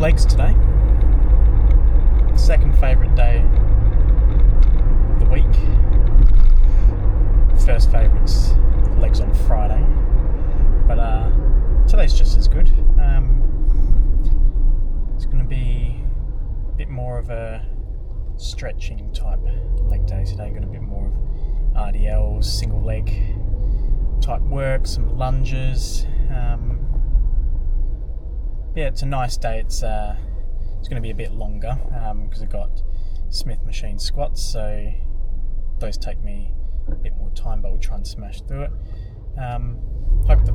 legs today. Second favourite day of the week. First favourite's legs on Friday. But today's just as good. It's going to be a bit more of a stretching type leg day today. Got a bit more of RDLs, single leg type work, some lunges. It's a nice day. It's going to be a bit longer because I've got Smith machine squats, so those take me a bit more time, but we'll try and smash through it. Hope the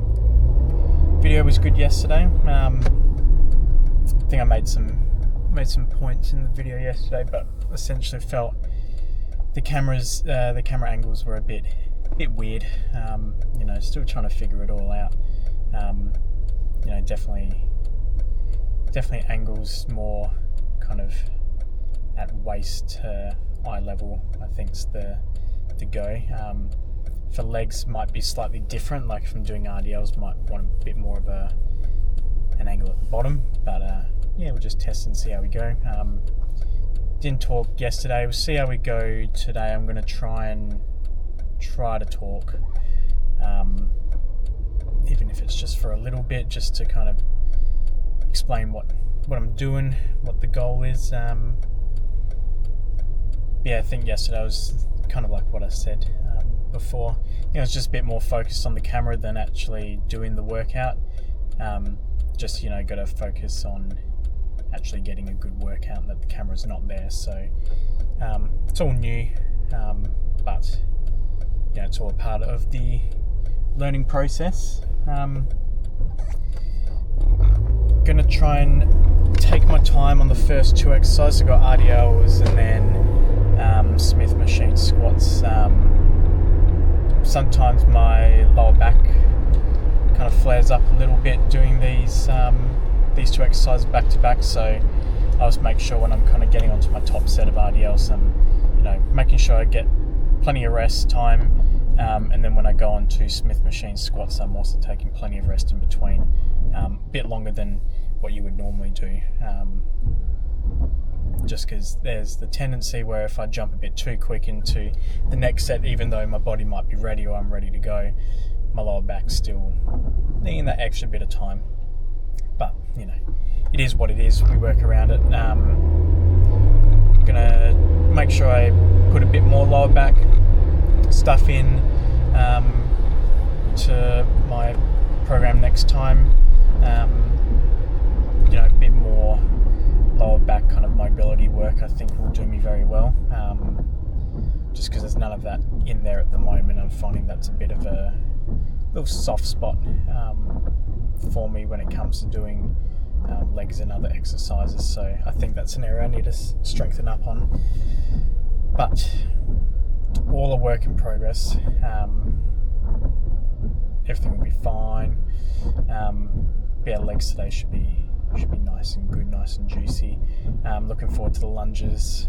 video was good yesterday. I think I made some points in the video yesterday, but essentially felt the camera angles were a bit weird. Still trying to figure it all out. Definitely angles more kind of at waist to eye level, I think's the go. For legs might be slightly different, like if I'm doing RDLs might want a bit more of an angle at the bottom, but we'll just test and see how we go. Didn't talk yesterday, we'll see how we go today. I'm going to try to talk, even if it's just for a little bit, just to kind of explain what I'm doing, what the goal is. I think yesterday was kind of like what I said before. I was just a bit more focused on the camera than actually doing the workout. Got to focus on actually getting a good workout and that the camera's not there. So it's all new, but it's all a part of the learning process. Going to try and take my time on the first two exercises. I've got RDLs and then Smith machine squats. Sometimes my lower back kind of flares up a little bit doing these two exercises back to back, so I always make sure when I'm kind of getting onto my top set of RDLs, I'm making sure I get plenty of rest time, and then when I go on to Smith machine squats, I'm also taking plenty of rest in between, a bit longer than what you would normally do, just because there's the tendency where if I jump a bit too quick into the next set, even though my body might be ready or I'm ready to go, my lower back's still needing that extra bit of time. But it is what it is. We work around it. Gonna make sure I put a bit more lower back stuff in to my program next time. A bit more lower back kind of mobility work I think will do me very well. Just because there's none of that in there at the moment. I'm finding that's a bit of a little soft spot for me when it comes to doing legs and other exercises, so I think that's an area I need to strengthen up on, but all a work in progress. Everything will be fine. Legs today should be nice and good, nice and juicy. Looking forward to the lunges.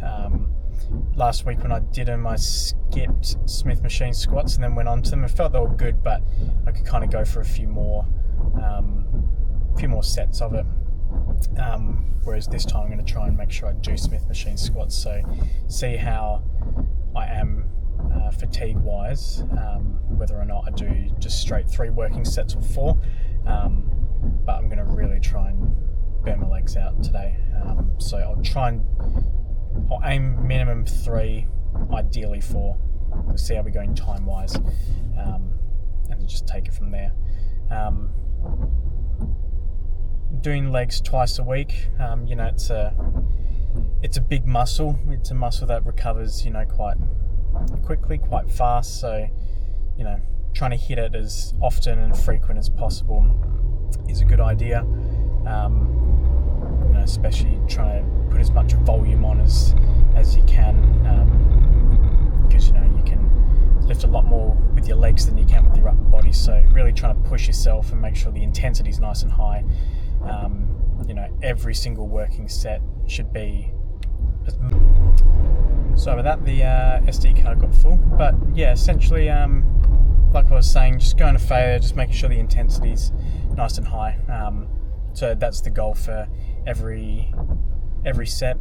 Last week when I did them, I skipped Smith machine squats and then went on to them. I felt they were good, but I could kind of go for a few more sets of it. Whereas this time I'm going to try and make sure I do Smith machine squats, so see how I am fatigue wise, whether or not I do just straight 3 working sets or 4. But I'm going to really try and burn my legs out today. So I'll aim minimum 3, ideally 4. We'll see how we're going time wise, and then just take it from there. Doing legs twice a week, it's a big muscle. It's a muscle that recovers, quite quickly, quite fast. So, trying to hit it as often and frequent as possible is a good idea. Especially trying to put as much volume on as you can, because you can lift a lot more with your legs than you can with your upper body. So really trying to push yourself and make sure the intensity is nice and high. Every single working set should be. So with that, the SD card got full, but essentially, like I was saying, just going to failure, just making sure the intensity's nice and high. So that's the goal for every set.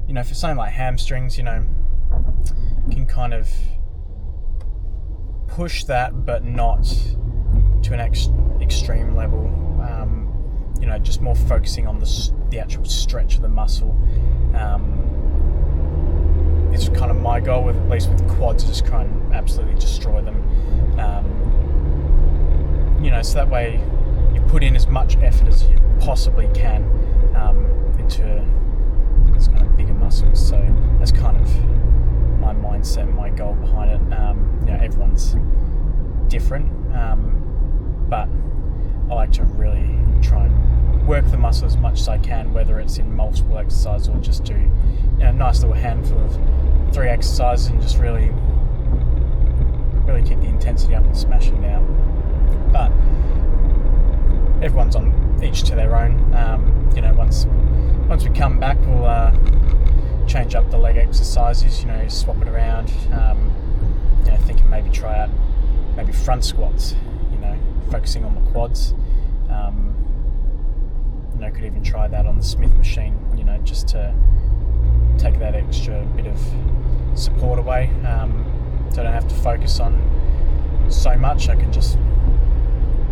You know, for something like hamstrings, you know, can kind of push that, but not to an extreme level. You know, just more focusing on the actual stretch of the muscle. It's kind of my goal, with at least with quads, just try and absolutely destroy them. You know, so that way you put in as much effort as you possibly can into these kind of bigger muscles. So that's kind of my mindset and my goal behind it. You know, everyone's different, but I like to really try and work the muscle as much as I can, whether it's in multiple exercises or just do, you know, a nice little handful of 3 exercises and just really keep the intensity up and smashing down. But everyone's on each to their own. You know, once we come back, we'll change up the leg exercises. You know, swap it around. You know, thinking maybe try out maybe front squats. You know, focusing on the quads. You know, could even try that on the Smith machine. You know, just to take that extra bit of support away. So I don't have to focus on so much. I can just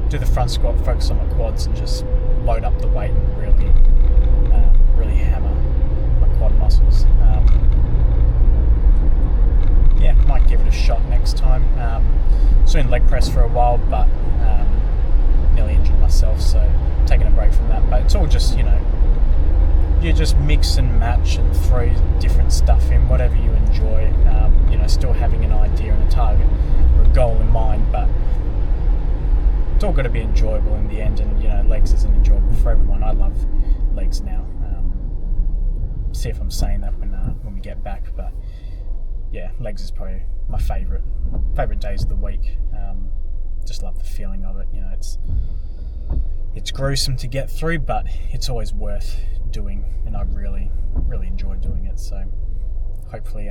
do the front squat, focus on my quads, and just load up the weight and really hammer my quad muscles. Yeah, might give it a shot next time. Was doing leg press for a while, but nearly injured myself, so taking a break from that. But it's all just, you know, you just mix and match and throw different stuff in, whatever you enjoy. You know, still having an idea and a target or a goal in mind, but it's all got to be enjoyable in the end. And you know, legs isn't enjoyable for everyone. I love legs now. See if I'm saying that when we get back, but yeah, legs is probably my favorite days of the week. Just love the feeling of it. You know, it's gruesome to get through, but it's always worth doing, and I really enjoy doing it. So hopefully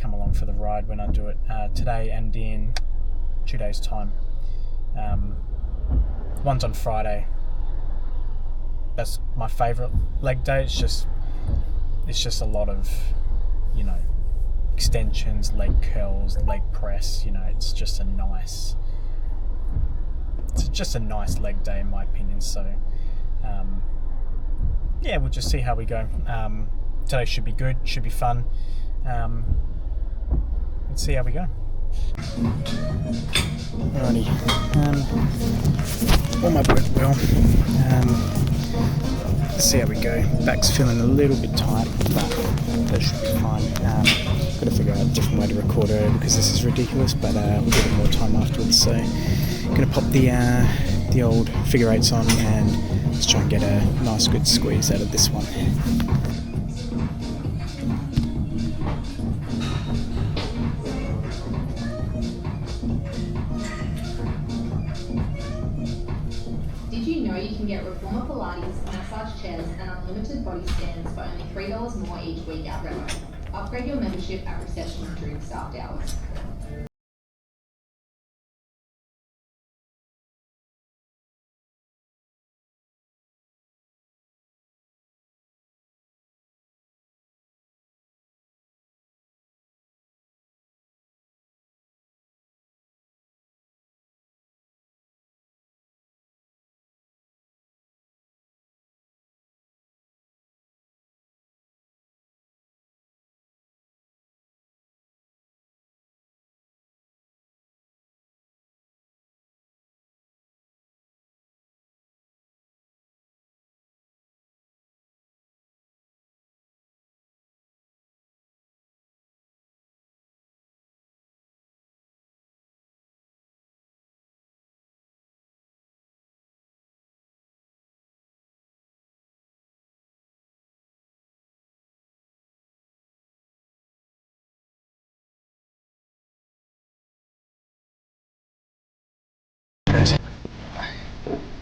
come along for the ride when I do it today and in 2 days' time. One's on Friday. That's my favourite leg day. It's just a lot of, you know, extensions, leg curls, leg press. You know, it's just a nice leg day in my opinion. So yeah, we'll just see how we go. Today should be good, should be fun. Let's see how we go. Alrighty, all my work well. Let's see how we go. Back's feeling a little bit tight, but that should be fine. Got to figure out a different way to record earlier because this is ridiculous, but we'll give it more time afterwards. So gonna pop the old figure eights on and let's try and get a nice good squeeze out of this one. Did you know you can get Reformer Pilates, massage chairs and unlimited body scans for only $3 more each week at Remo? Upgrade your membership at reception during staffed hours.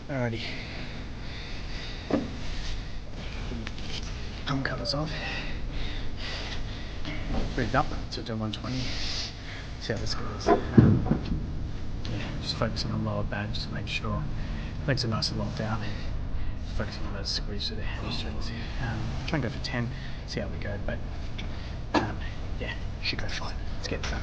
Alrighty. Pump covers off. Rigged up to do 120. See how this goes. Yeah, just focusing on lower back, just to make sure legs are nice and locked out. focusing on those squeeze through the hamstrings. Try and go for 10, see how we go, but yeah, should go fine. Let's get it done.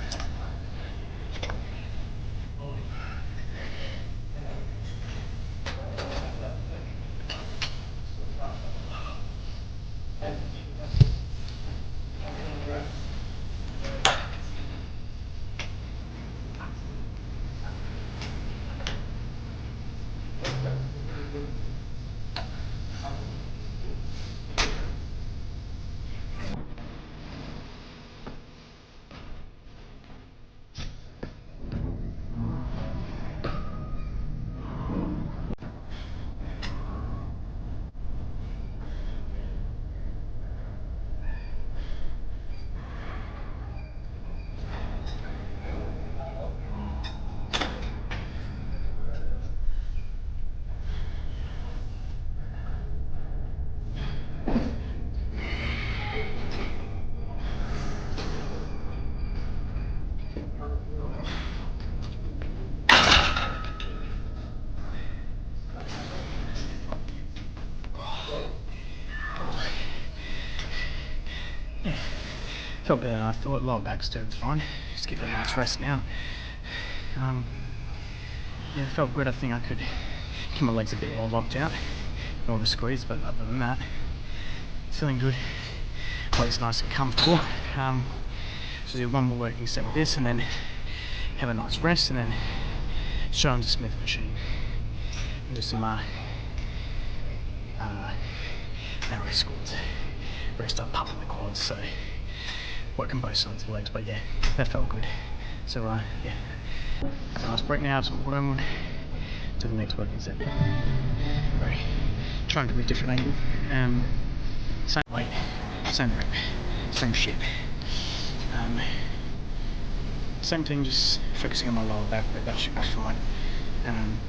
Felt better than I thought. Lower back's doing fine. Just give it a nice rest now. Yeah, it felt good. I think I could keep my legs a bit more locked out, more of a squeeze, but other than that, feeling good. Legs nice and comfortable. So do one more working set with this, and then have a nice rest, and then straight on to Smith machine and do some narrow squats. Rest up, pumping the quads. So working both sides of the legs, but yeah, that felt good. So yeah, have a nice break now, have some water on to the next working set. Right. Trying to do a different angle. Same weight, same rep, same shit. Same thing, just focusing on my lower back, but that should be fine.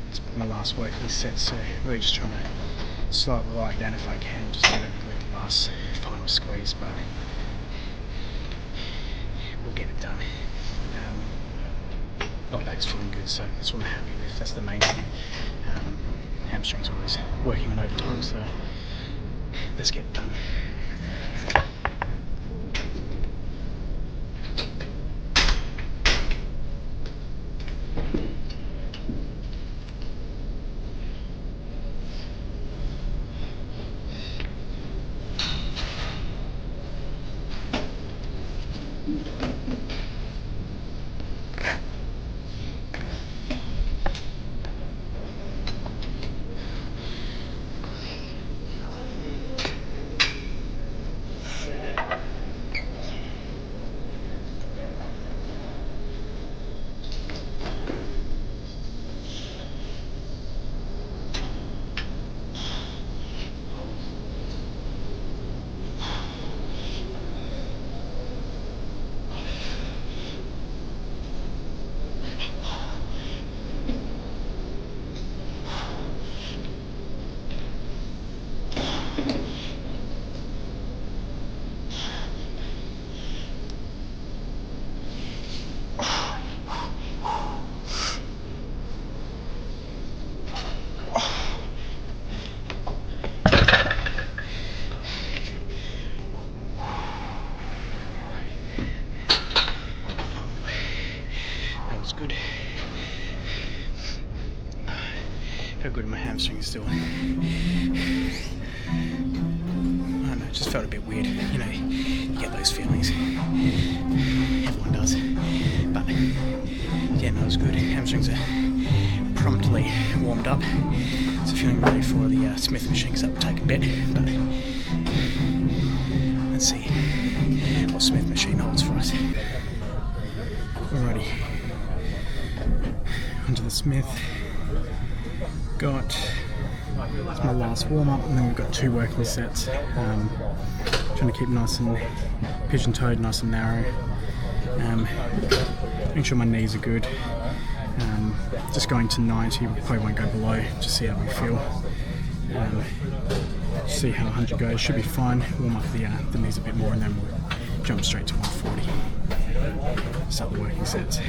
It's my last working set, so really just trying to slightly lie down if I can, just get the last final squeeze, but we'll get it done. Lower back's feeling good, so that's what I'm happy with. That's the main thing. Hamstrings always working on overtime, so let's get it done. Good. Felt good in my hamstrings still. I don't know, it just felt a bit weird. You know, you get those feelings. Everyone does. But yeah, no, it was good. Hamstrings are promptly warmed up. So feeling ready for the Smith machine, because that will take a bit. But let's see what Smith machine holds for us. Alrighty. Onto the Smith. It's my last warm up, and then we've got 2 working sets. Trying to keep nice and pigeon-toed, nice and narrow. Make sure my knees are good. Just going to 90, we probably won't go below, just see how we feel. See how 100 goes, should be fine. Warm up the knees a bit more, and then we'll jump straight to 140. Start the working sets.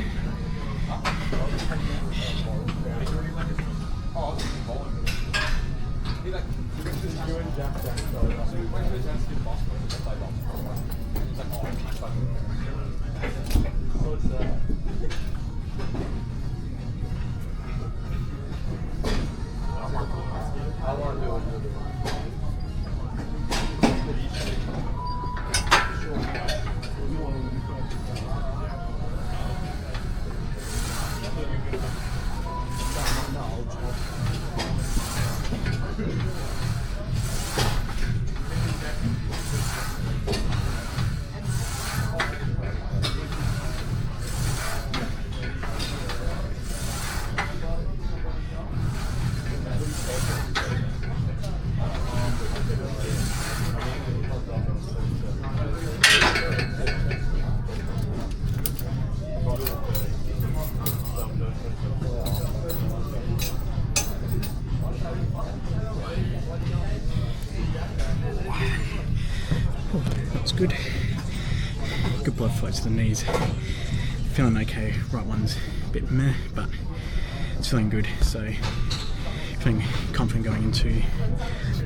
That's good. Good blood flow to the knees. Feeling okay. Right one's a bit meh, but it's feeling good. So feeling confident going into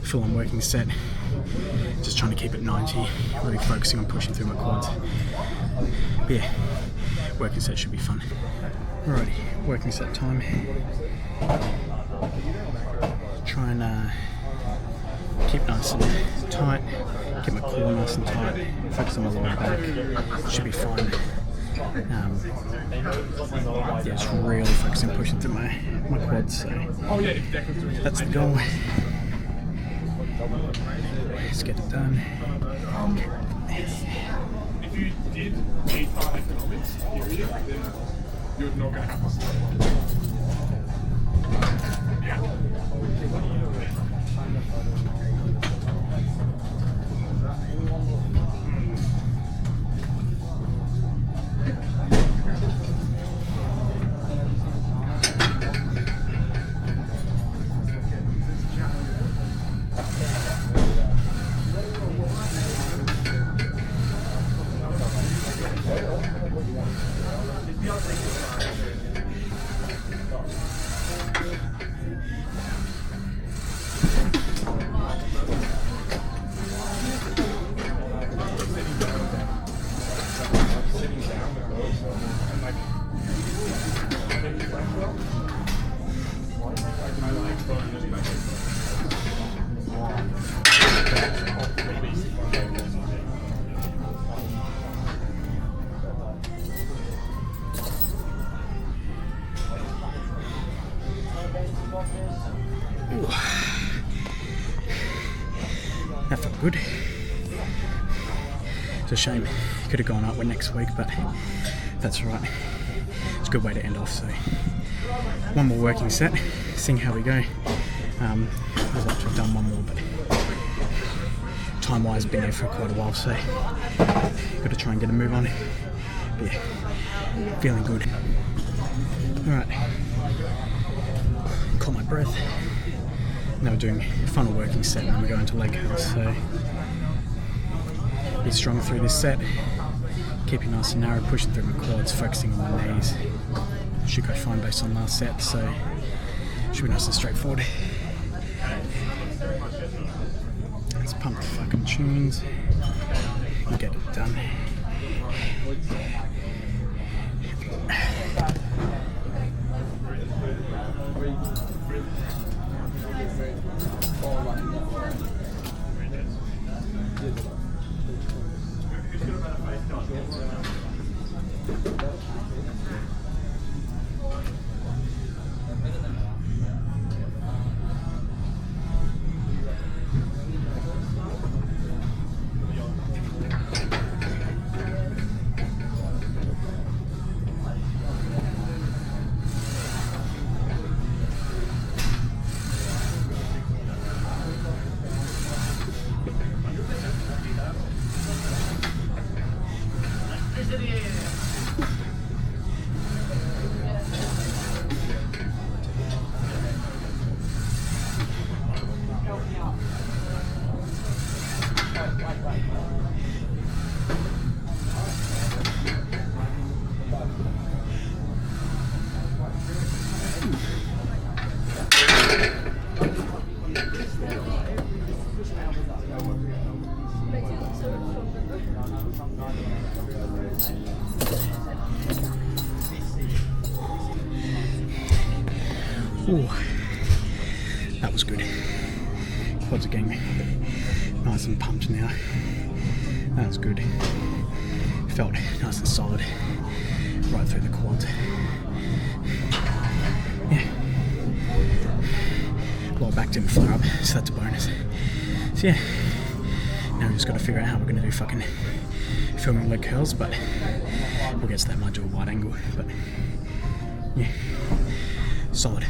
full-on working set. Just trying to keep it 90. Really focusing on pushing through my quads. But yeah, working set should be fun. Alrighty, working set time. Try and keep nice and tight, keep my core nice and tight, focus on my lower back, should be fine. Yeah, just really focusing on pushing through my quads, so that's the goal. Let's get it done. If you did need farm economics, period, then you're not going to have to. Yeah. That felt good. It's a shame. Could have gone up with next week, but that's all right. It's a good way to end off. So one more working set, seeing how we go. I'd like to have done one more, but time-wise, been here for quite a while, so got to try and get a move on. But yeah, feeling good. All right, caught my breath. Now we're doing final working set, and then we're going to leg curls. So be strong through this set, keeping nice and narrow, pushing through my quads, focusing on my knees. Should go fine based on last set, so should be nice and straightforward. Let's pump the fucking tunes and get it done. Ooh, that was good. Quads are getting nice and pumped now. That was good. Felt nice and solid right through the quads. Yeah. Lower back didn't flare up, so that's a bonus. So yeah, now we've just got to figure out how we're going to do fucking filming leg curls, but we'll get to that much of a wide angle. But yeah, solid.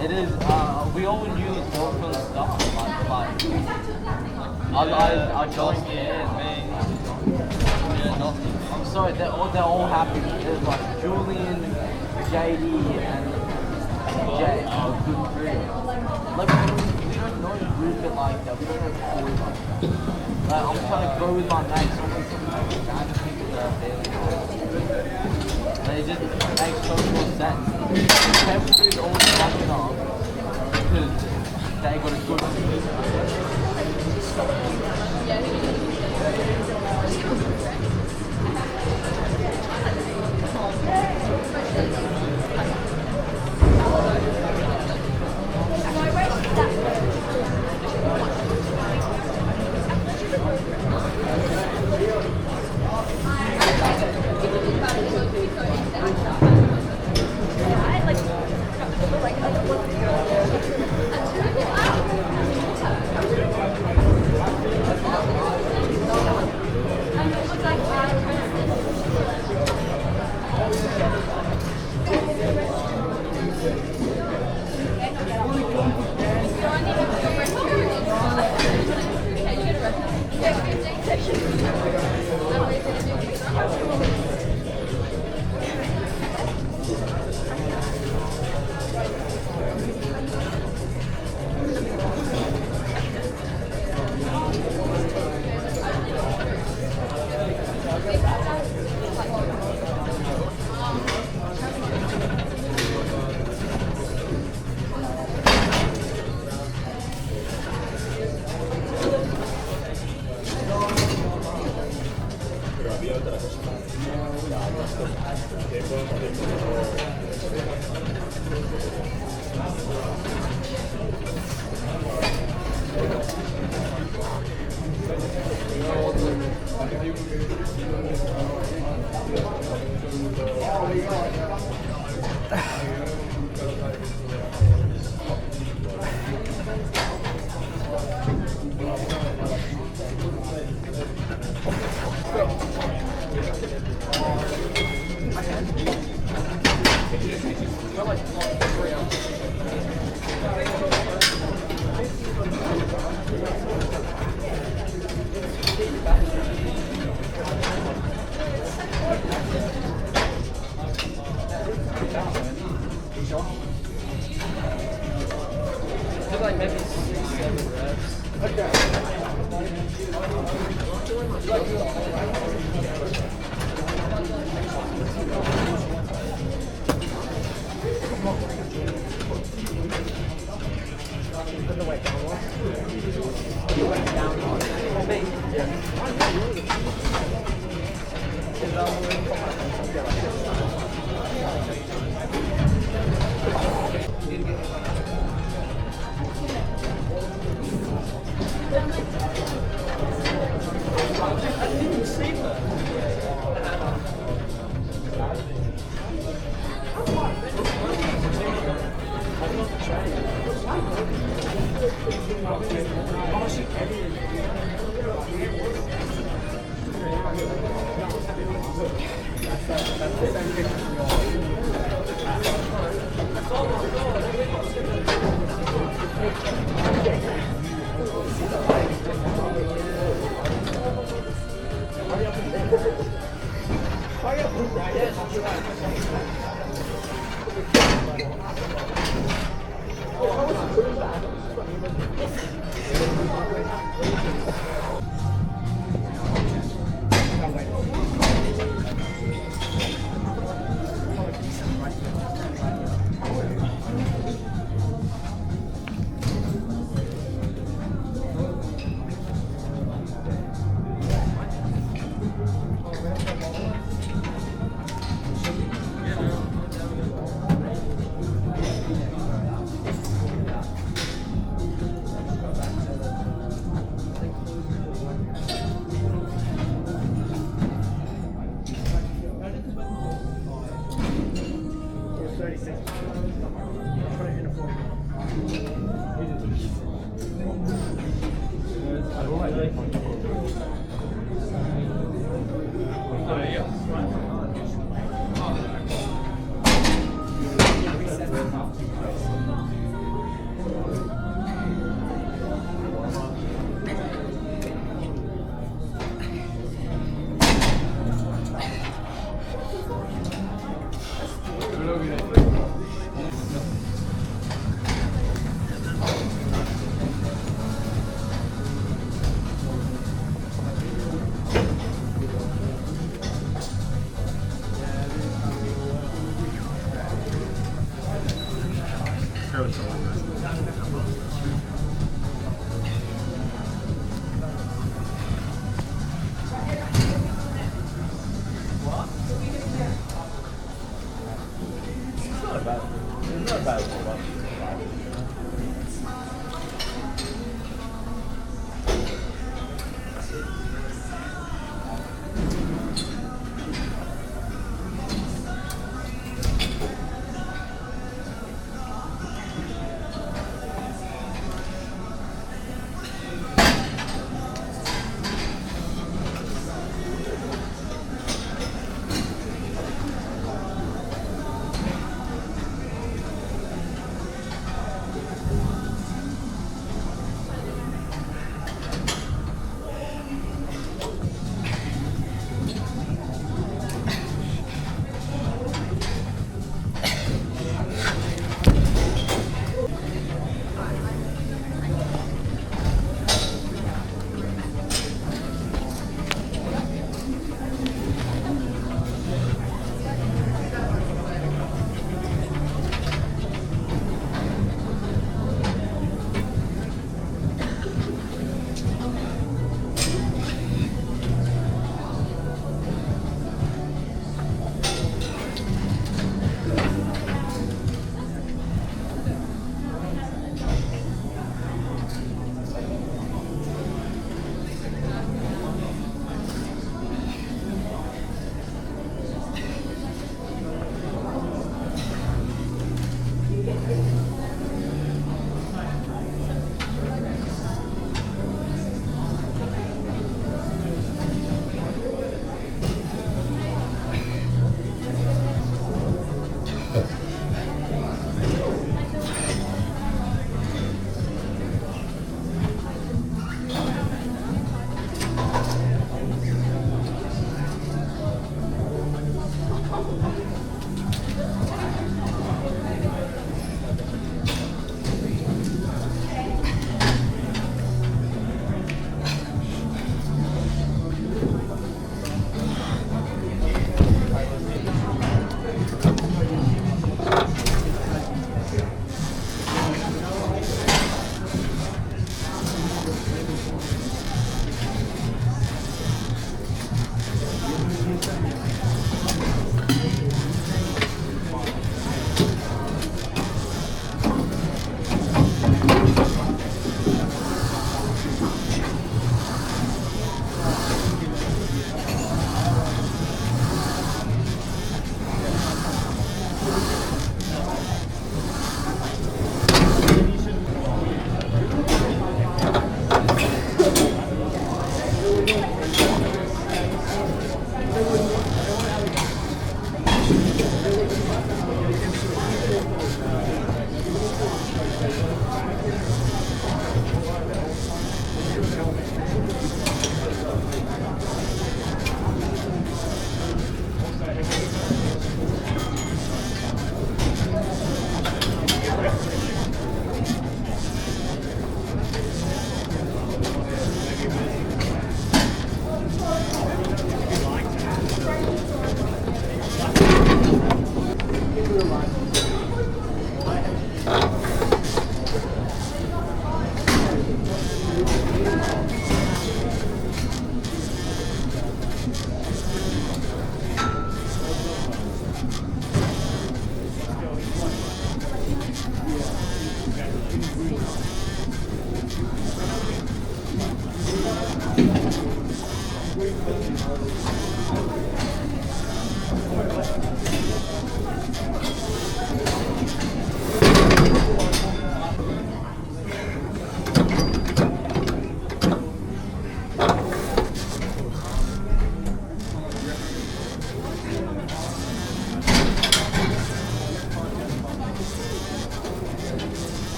It is, we all knew it all from the start. I don't care, man. I'm sorry, they're all happy. There's like Julian, JD, and Jay are good friends. Like, we don't know a group it like that. We don't have a boy like that. Like, I'm trying to grow with my mates. I'm like some random people that are there. They just make so much sense. Chemistry is all fucking up because they got a good do like maybe 6-7 reps. Put the weight down once.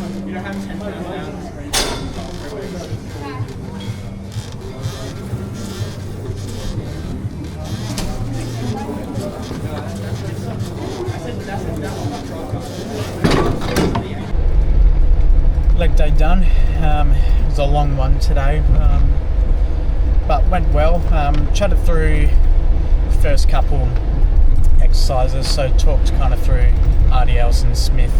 You don't have 10 pounds. Leg day done. It was a long one today, but went well. Chatted through the first couple exercises, so talked kind of through RDLs and Smith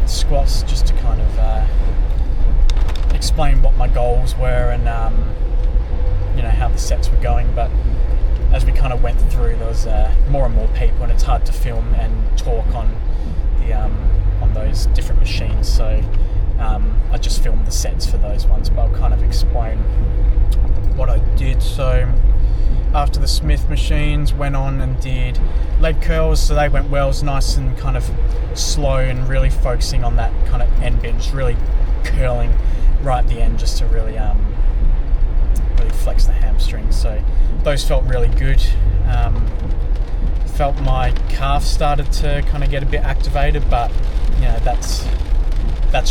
squats, just to kind of explain what my goals were and how the sets were going. But as we kind of went through, there was more and more people, and it's hard to film and talk on those different machines, so I just filmed the sets for those ones, but I'll kind of explain what I did. So after the Smith machines, went on and did leg curls, so they went well. It was nice and kind of slow and really focusing on that kind of end bit, just really curling right at the end, just to really really flex the hamstrings. So those felt really good. Felt my calf started to kind of get a bit activated, but that's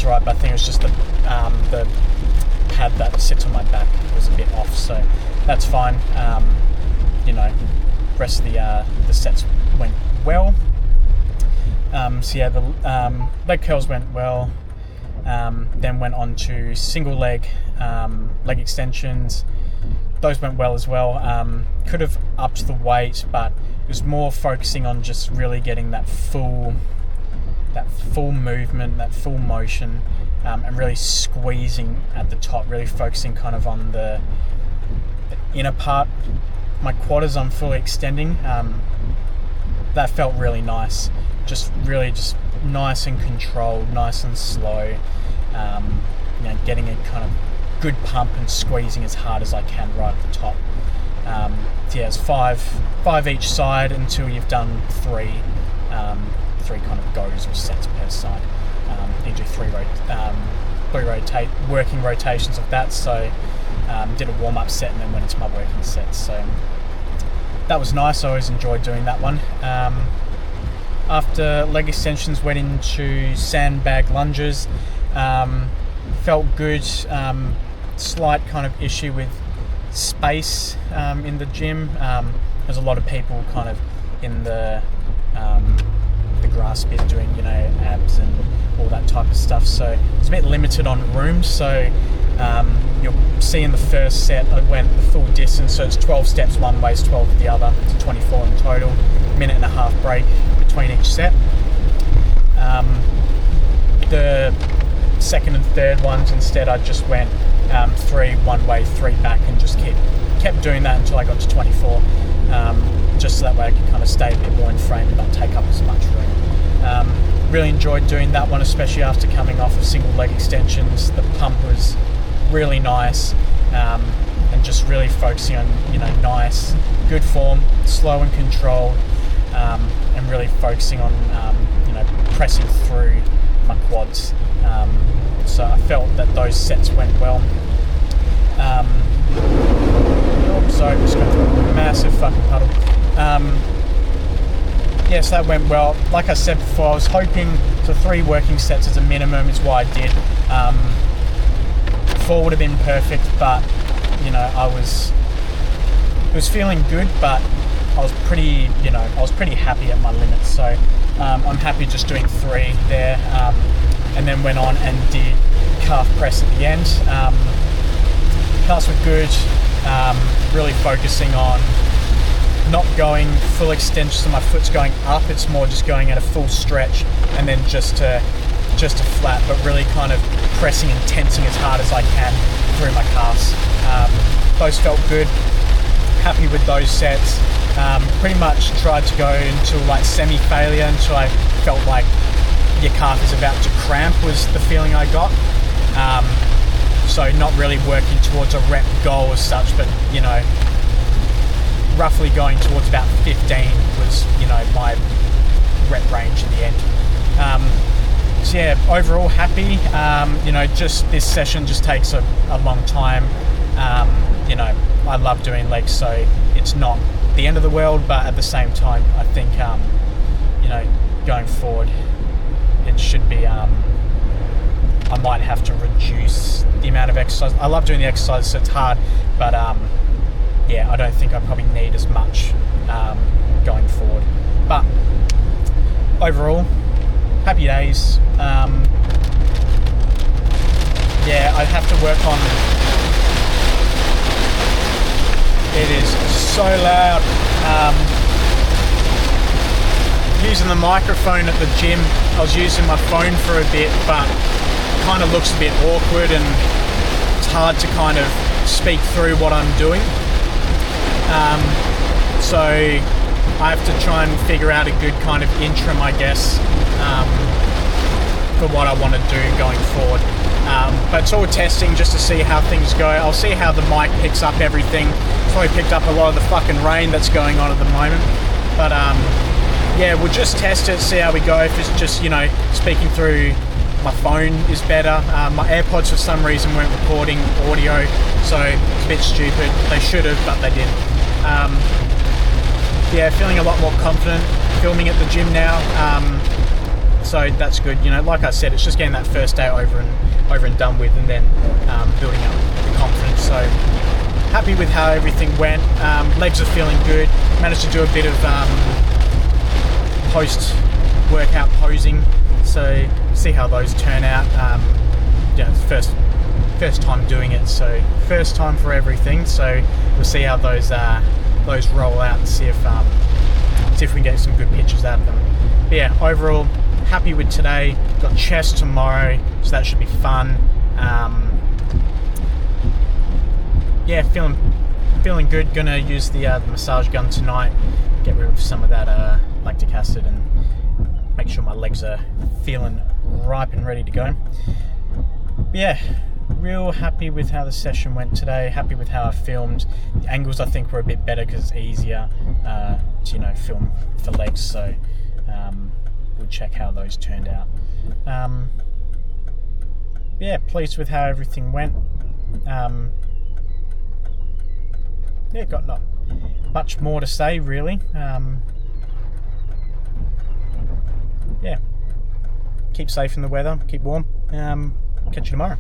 right. But I think it was just the pad that sits on my back was a bit off, so that's fine. Rest of the sets went well. The leg curls went well. Then went on to single leg extensions. Those went well as well. Could have upped the weight, but it was more focusing on just really getting that full movement, that full motion, and really squeezing at the top, really focusing kind of on the inner part. My quad as I'm fully extending, that felt really nice. Just nice and controlled, nice and slow. Getting a kind of good pump and squeezing as hard as I can right at the top. It's five each side until you've done three kind of goes or sets per side. You do three working rotations of that. So did a warm-up set and then went into my working set. So that was nice. I always enjoyed doing that one. After leg extensions, went into sandbag lunges. Felt good. Slight kind of issue with space in the gym. There's a lot of people kind of in the grass bit doing abs and all that type of stuff, so it's a bit limited on room. So you'll see in the first set I went the full distance, so it's 12 steps one way, 12 the other, it's 24 in total, minute and a half break between each set. The second and third ones, instead I just went 3 one way, 3 back, and just kept doing that until I got to 24, just so that way I could kind of stay a bit more in frame and not take up as much room. Really enjoyed doing that one, especially after coming off of single leg extensions. The pump was really nice, and just really focusing on nice, good form, slow and controlled, and really focusing on pressing through my quads. So I felt that those sets went well. Sorry, just going through a massive fucking puddle. Yes, that went well. Like I said before, I was hoping for 3 working sets as a minimum is what I did. 4 would have been perfect, but it was feeling good, but I was pretty happy at my limits. So I'm happy just doing 3 there, and then went on and did calf press at the end. Calves were good. Really focusing on not going full extension, so my foot's going up. It's more just going at a full stretch and then just to flat, but really kind of pressing and tensing as hard as I can through my calves. Those felt good. Happy with those sets. Pretty much tried to go until like semi-failure, until I felt like your calf is about to cramp, was the feeling I got. So not really working towards a rep goal as such, but roughly going towards about 15 was my rep range in the end. So yeah, overall happy. Just this session just takes a long time. I love doing legs, so it's not the end of the world, but at the same time I think going forward it should be amount of exercise. I love doing the exercise, so it's hard, but yeah, I don't think I probably need as much going forward. But overall, happy days. Yeah, I have to work on. It is so loud. Using the microphone at the gym, I was using my phone for a bit, but it kind of looks a bit awkward and it's hard to kind of speak through what I'm doing. So I have to try and figure out a good kind of interim, I guess, for what I want to do going forward. But it's all testing just to see how things go. I'll see how the mic picks up everything. It's probably picked up a lot of the fucking rain that's going on at the moment. But yeah, we'll just test it, see how we go. If it's just, you know, speaking through my phone is better. My AirPods for some reason weren't recording audio, so it's a bit stupid. They should have, but they didn't. Yeah, feeling a lot more confident filming at the gym now. So that's good. You know, like I said, it's just getting that first day over and done with, and then building up the confidence. So happy with how everything went. Legs are feeling good. Managed to do a bit of post-workout posing. So see how those turn out. Yeah, it's first time doing it, so first time for everything. So we'll see how those roll out and see if we can get some good pictures out of them. But yeah, overall happy with today. Got chest tomorrow, so that should be fun. Yeah, feeling good. Gonna use the massage gun tonight, get rid of some of that lactic acid and make sure my legs are feeling ripe and ready to go. But yeah, real happy with how the session went today. Happy with how I filmed. The angles I think were a bit better because it's easier to, you know, film for legs. So we'll check how those turned out. Yeah, pleased with how everything went. Yeah, got not much more to say really. Yeah, keep safe in the weather, keep warm. Catch you tomorrow.